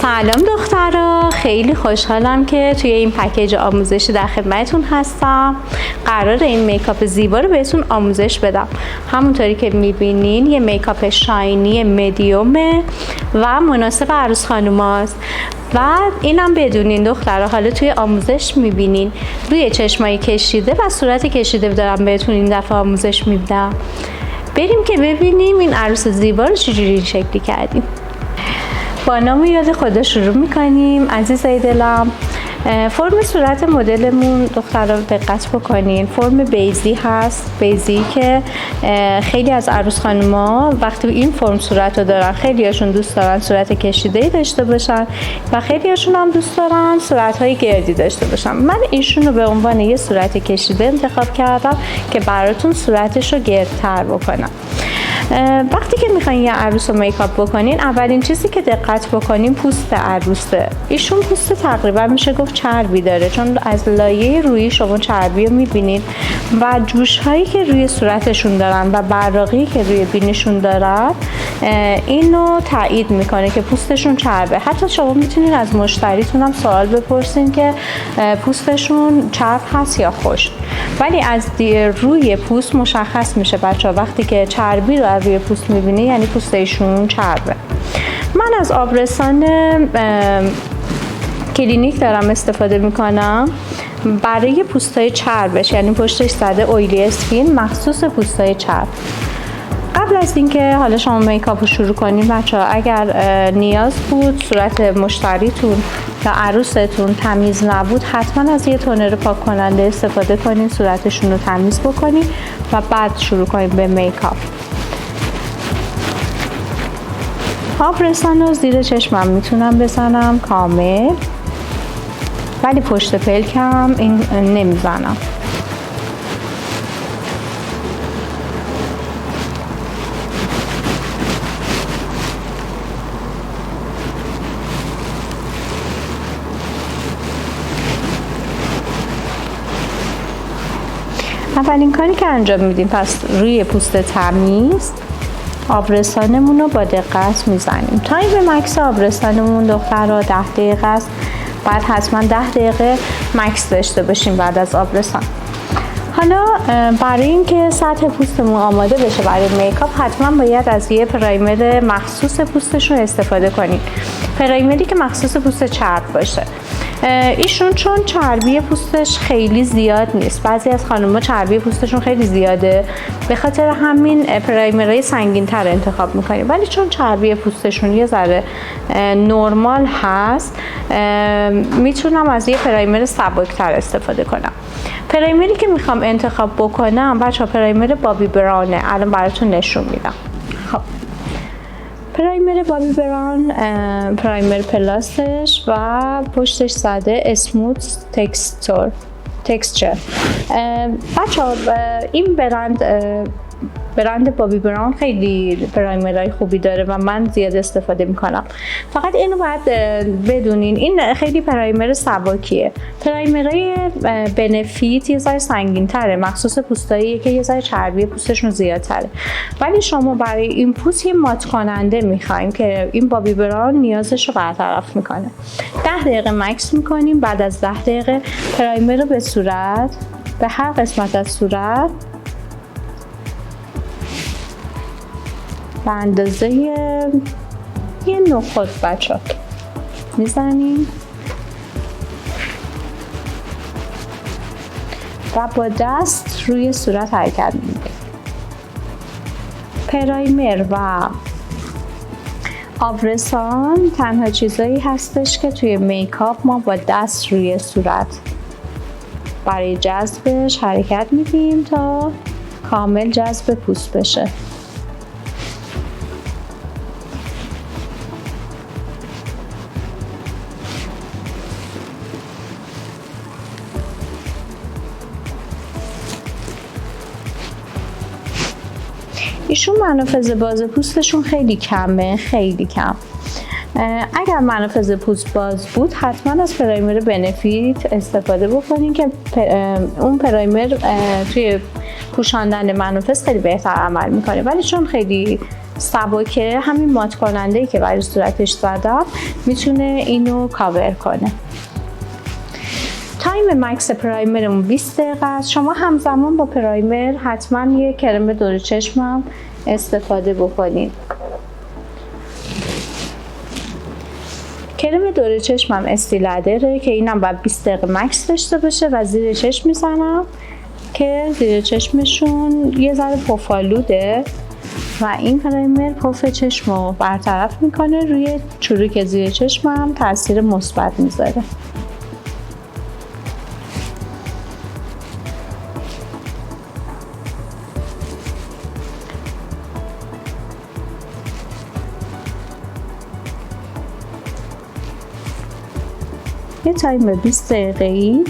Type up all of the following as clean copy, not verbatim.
سلام دخترها، خیلی خوشحالم که توی این پکیج آموزشی در خدمتتون هستم. قراره این میکاپ زیبا رو بهتون آموزش بدم. همونطوری که میبینین یه میکاپ شاینی مدیومه و مناسب عروس خانوماست. و اینم بدونین دخترها، حالا توی آموزش میبینین روی چشمای کشیده و صورت کشیده دارم بهتون این دفعه آموزش میدم. بریم که ببینیم این عروس زیبا رو چجوری این شکلی کردیم. با نام یاد خدا شروع میکنیم. عزیزای دلم، فرم صورت مدلمون دخترها دقت بکنین، فرم بیزی هست. بیزی که خیلی از عروس خانوما وقتی این فرم صورت رو دارن، خیلی هاشون دوست دارن صورت کشیده‌ای داشته باشن و خیلی هاشون هم دوست دارن صورت های گردی داشته باشن. من ایشون رو به عنوان یه صورت کشیده انتخاب کردم که براتون صورتش رو گردتر بکنم. وقتی که میخواین یه عروس رو میکاپ بکنین، اولین چیزی که دقت بکنین پوست عروسه. ایشون پوست تقریبا میشه گفت چربی داره، چون از لایه رویی شما چربی رو میبینین و جوش هایی که روی صورتشون دارن و براقی که روی بینیشون دارن اینو تایید میکنه که پوستشون چربه. حتی شما میتونین از مشتریتون هم سوال بپرسین که پوستشون چرب هست یا خشک. ولی از روی پوست مشخص میشه بچه‌ها، وقتی که چربی رو روی پوست میبینی یعنی پوست ایشون چربه. من از آبرسان کلینیک دارم استفاده میکنم برای پوستای چربش، یعنی پشتش زده اویلی اسکین، مخصوص پوستای چرب. قبل از اینکه حالا شما میکاپ رو شروع کنین بچه‌ها، اگر نیاز بود صورت مشتریتون یا عروستون تمیز نبود، حتما از یه تونر پاک کننده استفاده کنین، صورتشون رو تمیز بکنین و بعد شروع کنین به میکاپ. آبرسان رو زیر چشمم میتونم بزنم کامل، ولی پشت پلکم این نمیزنم. اولین کاری که انجام میدیم پس روی پوست تمیز آبرسانمون رو با دقت میزنیم. تایم مکس آبرسانمون دخترها 10 دقیقه است. بعد حتما 10 دقیقه مکس داشته باشیم بعد از آبرسان. حالا برای اینکه سطح پوستمون آماده بشه برای میکاپ، حتما باید از یه پرایمر مخصوص پوستشون استفاده کنید. پرایمری که مخصوص پوست چرب باشه. ایشون چون چربی پوستش خیلی زیاد نیست، بعضی از خانم‌ها چربی پوستشون خیلی زیاده، به خاطر همین پرایمرهای سنگین‌تر انتخاب می‌کنیم. ولی چون چربی پوستشون یه ذره نرمال هست، میتونم از یه پرایمر سبک‌تر استفاده کنم. پرایمری که میخوام انتخاب بکنم بچه‌ها پرایمر بابی براونه. الان براتون نشون میدم. خب پرایمر بابی براون پرایمر پلاستش و پشتش زده اسموت تکسچر. بچه‌ها این برند بابی براون خیلی پرایمرهای خوبی داره و من زیاد استفاده میکنم. فقط اینو باید بدونین این خیلی پرایمر سبکیه. پرایمرهای بنفیت یه ذره سنگین تره، مخصوص پوستایی که یه ذره چربی پوستشون زیادتره. ولی شما برای این پوست یه مات کننده میخوایم که این بابی براون نیازش رو برطرف میکنه. 10 دقیقه مکس میکنیم. بعد از 10 دقیقه پرایمر رو به صورت، به هر قسمت از صورت به اندازه یه نخود بچه میزنیم و با دست روی صورت حرکت میدیم. پرایمر و آبرسان تنها چیزایی هستش که توی میکاپ ما با دست روی صورت برای جذبش حرکت میدیم تا کامل جذب پوست بشه. ایشون منافذ باز پوستشون خیلی کمه، خیلی کم. اگر منافذ پوست باز بود حتما از پرایمر بنفیت استفاده بکنین که اون پرایمر توی پوشاندن منافذ خیلی بهتر عمل میکنه. ولی چون خیلی سبکه، همین مات کننده که برای صورتش زدم میتونه اینو کاور کنه. تایم مکس پرایمرمون 20 دقیقه است. شما همزمان با پرایمر حتما یه کرم دور چشمم استفاده بکنید. کرم دور چشمم استیلادره که اینم باید 20 دقیقه مکس داشته باشه و زیر چشم میزنم که زیر چشمشون یه ذره پفالوده و این پرایمر پف چشمو برطرف میکنه، روی چروک زیر چشمم تاثیر مثبت میذاره. یه تایم 20 دقیقه‌ای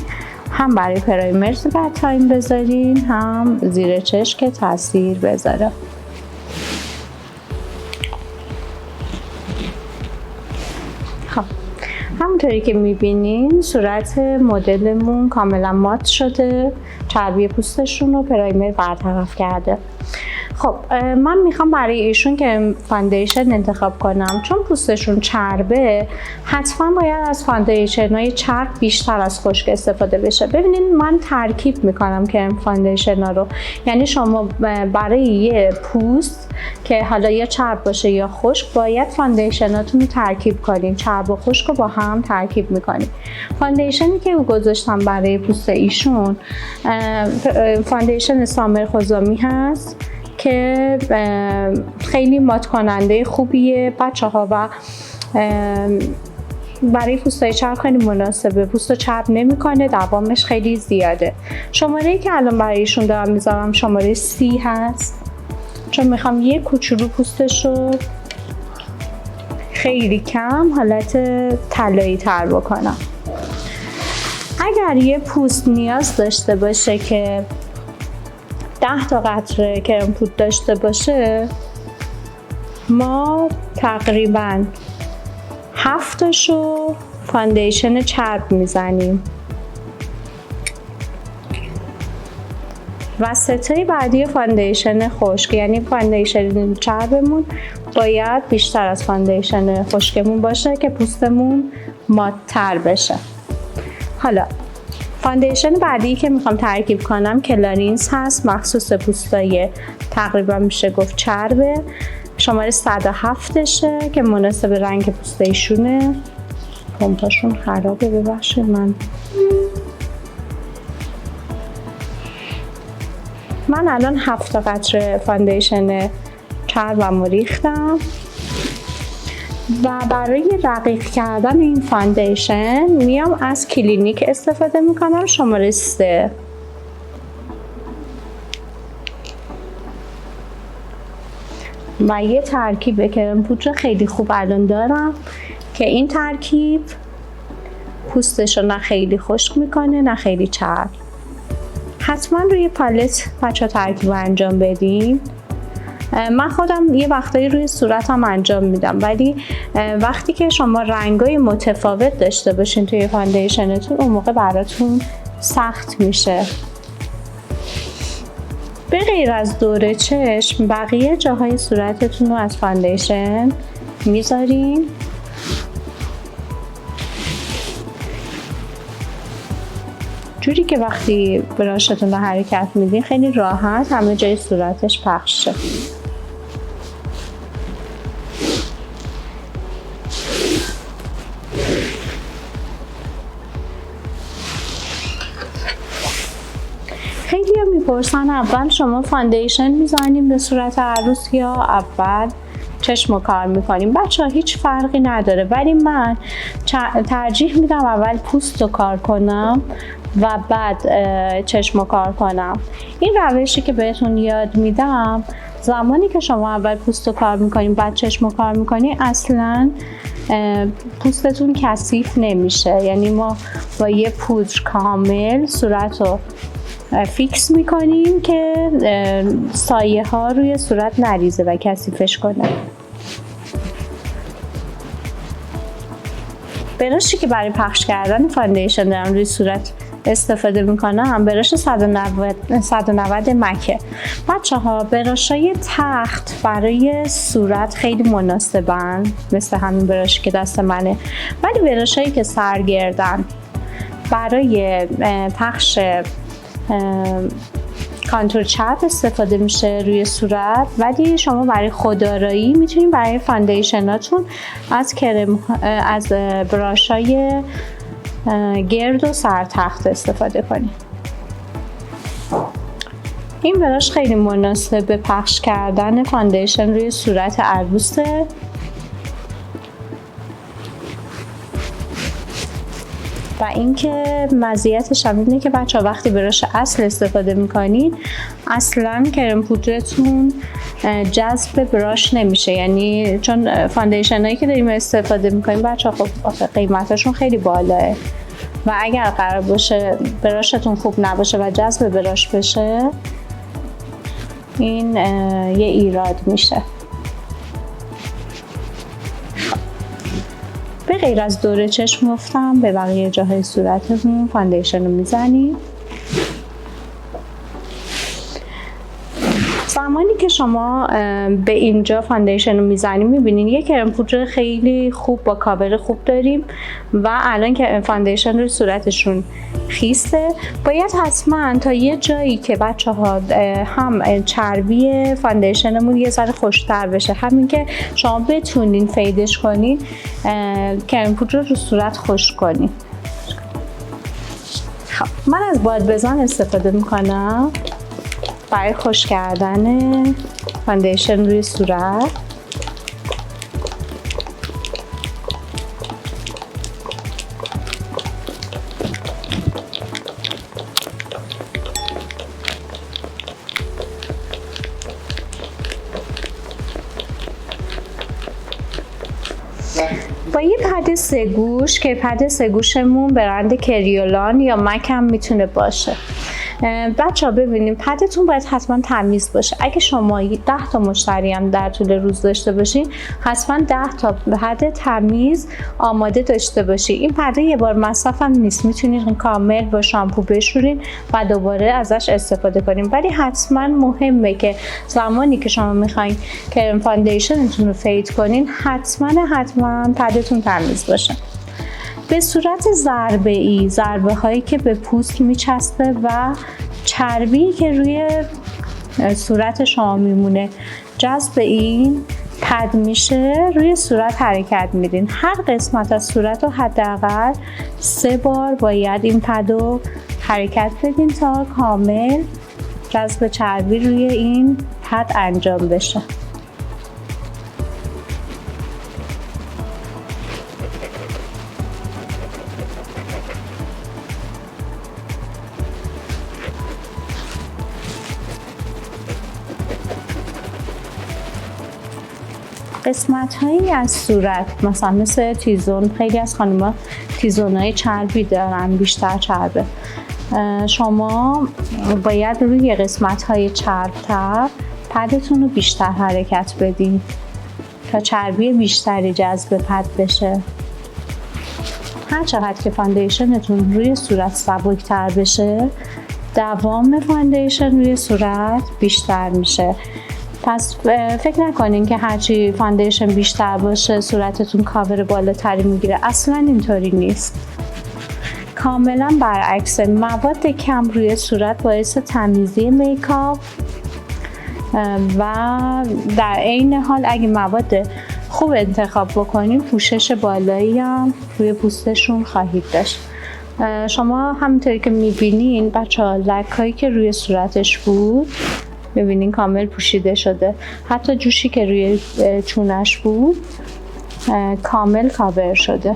هم برای پرایمر باید تایم بذارین، هم زیر چشم که تاثیر بذاره. خب همونطوری که میبینین صورت مدلمون کاملا مات شده، چربی پوستشون رو پرایمر برطرف کرده. خب من میخوام برای ایشون که فاندیشن انتخاب کنم، چون پوستشون چربه حتما باید از فاندیشن های چرب بیشتر از خشک استفاده بشه. ببینید من ترکیب میکنم که فاندیشن ها رو، یعنی شما برای یه پوست که حالا یا چرب باشه یا خشک باید فاندیشناتون رو ترکیب کنین، چرب و خشک رو با هم ترکیب میکنین. فاندیشنی که گذاشتم برای پوست ایشون فاندیشن سامر خزامی هست که خیلی مات کننده خوبیه بچه‌ها و برای پوستای چرب خیلی مناسبه، پوستو چرب نمیکنه، دوامش خیلی زیاده. شماره‌ای که الان برایشون دارم میذارم شماره 30 هست، چون میخوام یه کوچولو پوستشو خیلی کم حالت طلایی تر بکنم. اگر یه پوست نیاز داشته باشه که 10 تا قطره کرم پود داشته باشه، ما تقریبا 7 تاشو فاندیشن چرب میزنیم و 3 تای بعدی فاندیشن خشک، یعنی فاندیشن چربمون باید بیشتر از فاندیشن خشکمون باشه که پوستمون مات تر بشه. حالا فاندیشن بعدی که میخوام ترکیب کنم کلارینس هست، مخصوص پوستای تقریبا میشه گفت چربه، شماره 107 شه که مناسب رنگ پوستایشونه. پمپاشون خرابه، ببخشید. من الان 7 قطره فاندیشن چربم ریختم و برای رقیق کردن این فاندیشن میام از کلینیک استفاده میکنم، شماره 3. و یه ترکیب کرم پودر خیلی خوب الان دارم که این ترکیب پوستش رو نه خیلی خشک میکنه نه خیلی چرب. حتما روی پالت بچه ترکیب انجام بدین. من خودم یه وقتایی روی صورتم انجام میدم، ولی وقتی که شما رنگای متفاوت داشته باشین توی فاندیشنتون اون موقع براتون سخت میشه. به غیر از دور چشم بقیه جاهای صورتتون رو از فاندیشن میذارین. جوری که وقتی براشتون رو حرکت میدین خیلی راحت همه جای صورتش پخش شه. خیلی هم میپرسن اول شما فاندیشن میزنیم به صورت عروس یا اول چشم کار میکنیم. بچه ها هیچ فرقی نداره، ولی من ترجیح میدم اول پوست رو کار کنم و بعد چشم کار کنم. این روشی که بهتون یاد میدم زمانی که شما اول پوست رو کار میکنیم بعد چشم کار میکنیم اصلا پوستتون کثیف نمیشه. یعنی ما با یه پودر کامل صورت رو فیکس میکنیم که سایه ها روی صورت نریزه و کثیفش کنه. براشی که برای پخش کردن فاندیشن دارم روی صورت استفاده میکنم براش 190 مکه. بچه ها براشای تخت برای صورت خیلی مناسبن، مثل همین براشی که دست منه، ولی براشایی که سرگردن برای پخش کانتور چرب استفاده میشه روی صورت، ولی شما برای خودآرایی میتونید برای فاندیشناتون از براشای گرد و سرتخت استفاده کنید. این براش خیلی مناسب به پخش کردن فاندیشن روی صورت عروسه. و اینکه مزیتش هم اینه که بچه‌ها وقتی براش اصل استفاده میکنین اصلا کرم پودرتون جذب براش نمیشه، یعنی چون فاندیشن هایی که داریم استفاده میکنیم بچه‌ها خب قیمتشون خیلی بالاه و اگر قرار باشه براشتون خوب نباشه و جذب براش بشه این یه ایراد میشه. به غیر از دور چشم گفتم به بقیه جاهای صورتمون فاندیشن رو میزنیم. زمانی که شما به اینجا فاندیشن رو میزنیم میبینین یه کرم پودر خیلی خوب با کاور خوب داریم و الان که فاندیشن رو صورتشون خیسته، باید حتما تا یه جایی که بچه ها هم چربی فاندیشنمون یه ذره خوشتر بشه، همین که شما بتونین فیدش کنین، کرم پودر رو صورت خشک کنین. خب من از بادبزن استفاده میکنم برای خشک کردن فاندیشن روی صورت. با یه پد سه‌گوش که پد سه‌گوشمون برند کریولان یا مک هم میتونه باشه. بچه ها ببینیم پدتون باید حتما تمیز باشه. اگه شما 10 تا مشتری هم در طول روز داشته باشین حتما 10 تا پد تمیز آماده داشته باشین. این پد یه بار مصرف هم نیست، میتونید کامل با شامپو بشورین و دوباره ازش استفاده کنین، ولی حتما مهمه که زمانی که شما میخواین کرم فاندیشنتون رو فید کنین حتما پدتون تمیز باشه. به صورت ضربه‌ای، ضربه هایی که به پوست میچسبه و چربی که روی صورت شما میمونه جذب این پد میشه، روی صورت حرکت میدین. هر قسمت از صورت رو حداقل 3 بار باید این پد رو حرکت بدین تا کامل جذب چربی روی این پد انجام بشه. قسمت هایی از صورت مثلا مثل تیزون، خیلی از خانم‌ها تیزون های چربی دارن، بیشتر چربه، شما باید روی قسمت های چربتر پدتون رو بیشتر حرکت بدین تا چربی بیشتری جذب پد بشه. هر چقدر که فاندیشنتون روی صورت سبکتر بشه دوام فاندیشن روی صورت بیشتر میشه. پس فکر نکنین که هرچی فاندیشن بیشتر باشه صورتتون کاور بالاتری میگیره، اصلا اینطوری نیست. کاملا برعکس، مواد کم روی صورت باعث تمیزی میکاپ و در عین حال اگه مواد خوب انتخاب بکنین پوشش بالایی هم روی پوستشون خواهید داشت. شما همونطوری که میبینین بچه‌ها لک‌هایی که روی صورتش بود ببینین کامل پوشیده شده، حتی جوشی که روی چونش بود کامل کاور شده.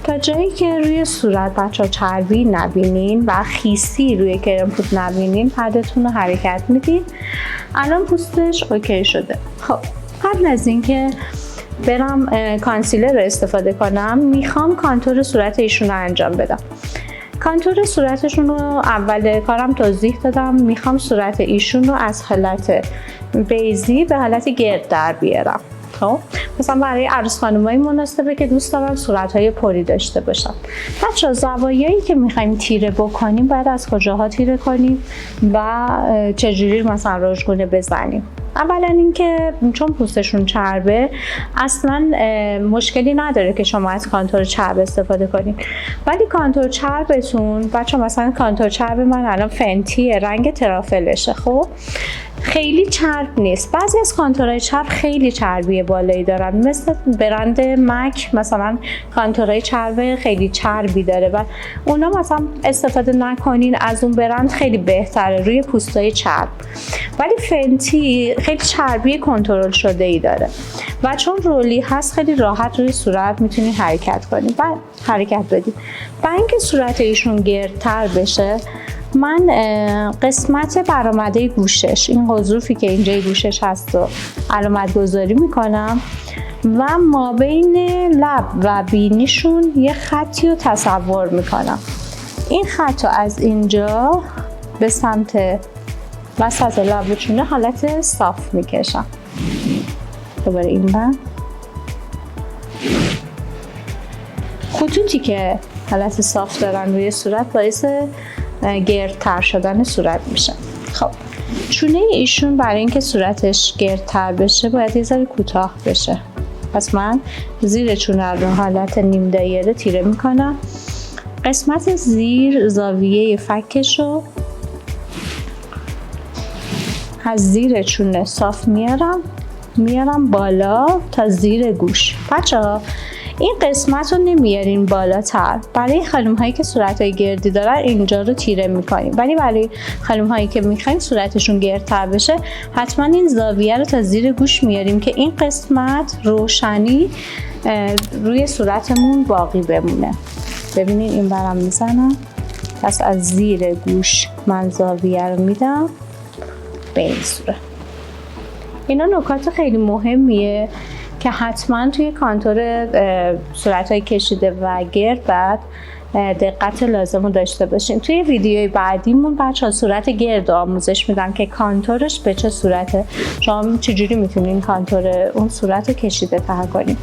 تا جایی که روی صورت بچه چربی نبینین و خیسی روی کرم پود نبینین پدتون رو حرکت میدین. الان پوستش اوکی شده. خب قبل از اینکه برم کانسیلر رو استفاده کنم میخوام کانتور صورت ایشون رو انجام بدم. کانتور صورتشون رو اول کارم توضیح دادم، میخوام صورت ایشون رو از حالت بیزی به حالت گرد در بیارم. خب مثلا برای عروس خانمایی مناسبه که دوست دارن صورت‌های پری داشته باشن. بچه‌ها زوایایی که می‌خوایم تیره بکنیم باید از کجاها تیره کنیم و چجوری مثلا رژگونه بزنیم. اولا اینکه چون پوستشون چربه اصلا مشکلی نداره که شما از کانتور چرب استفاده کنید، ولی کانتور چربتون بچه مثلا کانتور چرب من الان فنتیه، رنگ ترافلشه، خب خیلی چرب نیست. بعضی از کانتورهای چرب خیلی چربی بالایی دارن، مثل برند مک مثلا کانتورهای چرب خیلی چربی داره و اونا مثلا استفاده نکنین، از اون برند خیلی بهتره روی پوستای چرب. ولی فنتی خیلی چربی کنترل شده ای داره و چون رولی هست خیلی راحت روی صورت میتونید حرکت کنید و حرکت بدید. برای اینکه صورت ایشون گردتر بشه من قسمت برآمده گوشش، این قضروفی که اینجای گوشش هست رو علامت گذاری میکنم و ما بین لب و بینیشون یه خطی رو تصور میکنم. این خط رو از اینجا به سمت وسط لب و چونه حالت صاف میکشم. دوباره این بند خطوطی که حالت صاف دارن روی صورت باعث گردتر شدن صورت میشه. خب چونه ایشون برای اینکه صورتش گردتر بشه باید یه ذره کوتاه بشه، پس من زیر چونه رو حالت نیم دایره تیره میکنم. قسمت زیر زاویه فکش رو از زیر چونه صاف میارم بالا تا زیر گوش. بچه ها این قسمت رو نمیارین بالاتر. برای خانم هایی که صورت های گردی دارن اینجا رو تیره میکنیم، ولی برای خانم هایی که میخواین صورتشون گردتر بشه حتما این زاویه رو تا زیر گوش میاریم که این قسمت روشنی روی صورتمون باقی بمونه. ببینید این برم میزنم، پس از زیر گوش من زاویه رو میدم به این صورت. اینا نکات خیلی مهمیه که حتما توی کانتور صورت‌های کشیده و گرد باید دقت لازم رو داشته باشین. توی ویدیوی بعدیمون بچه‌ها صورت گرد آموزش میدم که کانتورش به چه صورته، شما چجوری میتونین کانتور اون صورت رو کشیده تر کنین.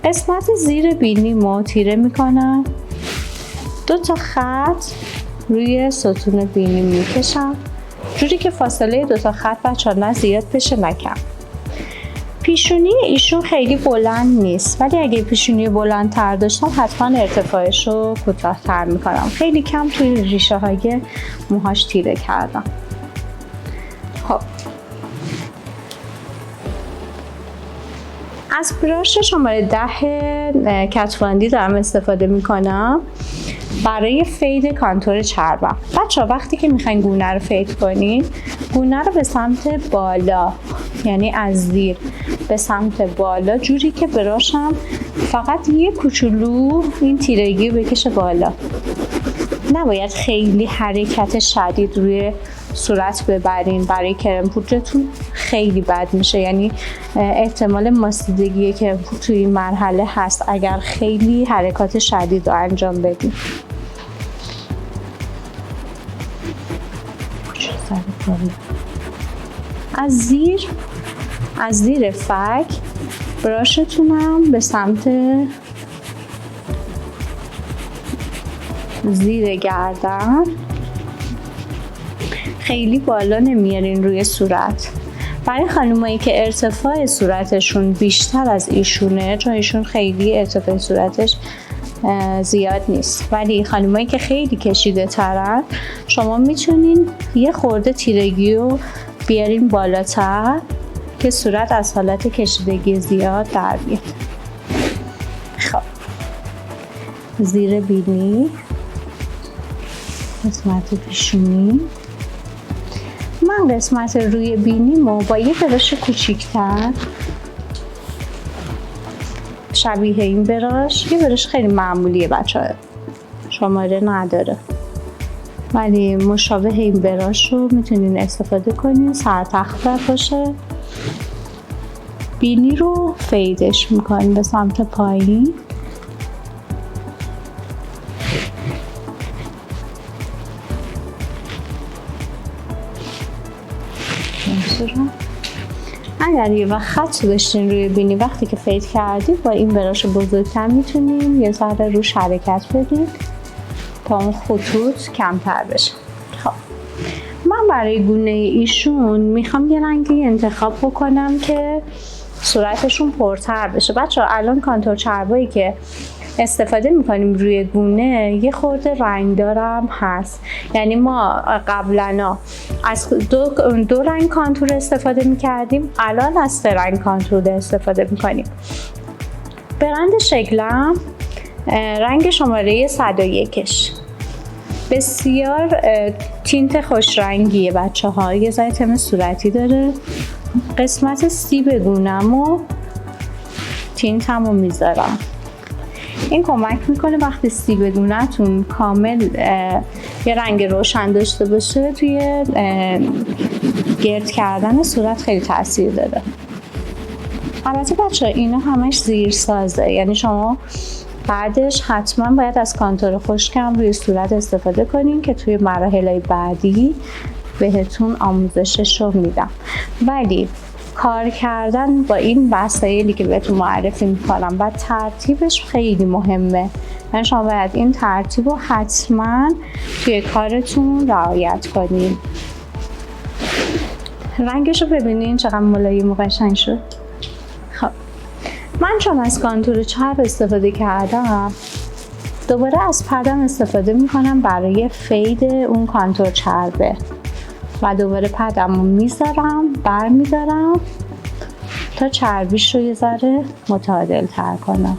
قسمت زیر بینیمو تیره میکنم، 2 تا خط روی ستون بینی میکشم جوری که فاصله 2 تا خط بچه‌ها نه زیاد بشه نه کم. پیشونی ایشون خیلی بلند نیست، ولی اگه پیشونی بلندتر داشتم حتما ارتفاعش رو کوتاه‌تر میکنم. خیلی کم توی ریشه های موهاش تیره کردم. خب از براش شماره 10 کتواندی دارم استفاده میکنم برای فید کانتور چربم. بچه‌ها وقتی که میخواین گونه رو فید کنین، گونه رو به سمت بالا، یعنی از زیر به سمت بالا، جوری که براشم فقط یه کوچولو این تیرگی رو بکشه بالا. نباید خیلی حرکت شدید روی صورت ببرین، برای کرم پودرتون خیلی بد میشه. یعنی احتمال ماسیدگی کرم پودر توی این مرحله هست اگر خیلی حرکات شدید رو انجام بدین. از زیر فک براشتونم به سمت زیر گردن، خیلی بالا نمیارین روی صورت. برای خانمایی که ارتفاع صورتشون بیشتر از ایشونه، چون ایشون خیلی ارتفاع صورتش زیاد نیست، ولی خانمایی که خیلی کشیده ترن شما میتونین یه خورده تیرگی رو بیارین بالاتر که صورت از حالت کشیدگی زیاد در بیاد. خب زیر بینی، قسمت پیشونی، من قسمت روی بینیمو با یه براش کوچیک‌تر شبیه این براش، یه براش خیلی معمولیه بچه‌ها، شماره نداره، ولی مشابه این براش رو میتونین استفاده کنین، سرتخته باشه. بینی رو فیدش میکنین به سمت پایین. اگر یه وقت خط داشتین روی بینی، وقتی که فید کردید با این براش بزرگتر میتونین یه ذره روش حرکت بدین تا اون خطوط کمتر بشه. خب من برای گونه ایشون میخوام یه رنگی انتخاب بکنم که صورتشون پرتر بشه. بچه‌ها الان کانتور چربایی که استفاده میکنیم روی گونه یه خورده رنگدارم هست، یعنی ما قبلا از دو رنگ کانتور استفاده میکردیم، الان از 3 رنگ کانتور استفاده میکنیم. برند شکلم رنگ شماره 101ش بسیار تینت خوش رنگیه بچه ها، یه ذره تم صورتی داره. قسمت سیب گونه‌مو تینتمو میذارم. این کمک میکنه وقتی سیب گونه‌تون کامل یه رنگ روشن داشته باشه توی گرد کردن صورت خیلی تاثیر داره. البته بچه اینا همش زیر سازه، یعنی شما بعدش حتما باید از کانتور خشکم روی صورت استفاده کنین که توی مراحل بعدی بهتون آموزشش رو میدم. ولی کار کردن با این وسایلی که بهتون معرفی میکنم و ترتیبش خیلی مهمه، یعنی شما باید این ترتیب رو حتما توی کارتون رعایت کنین. رنگش رو ببینین چقدر ملایم و قشنگ شد. خب من چون از کانتور چرب استفاده کردم، دوباره از پدم استفاده میکنم برای فید اون کانتور چربه و دوباره پدم رو میذارم برمیدارم تا چربیش رو یه ذره متعادل تر کنم.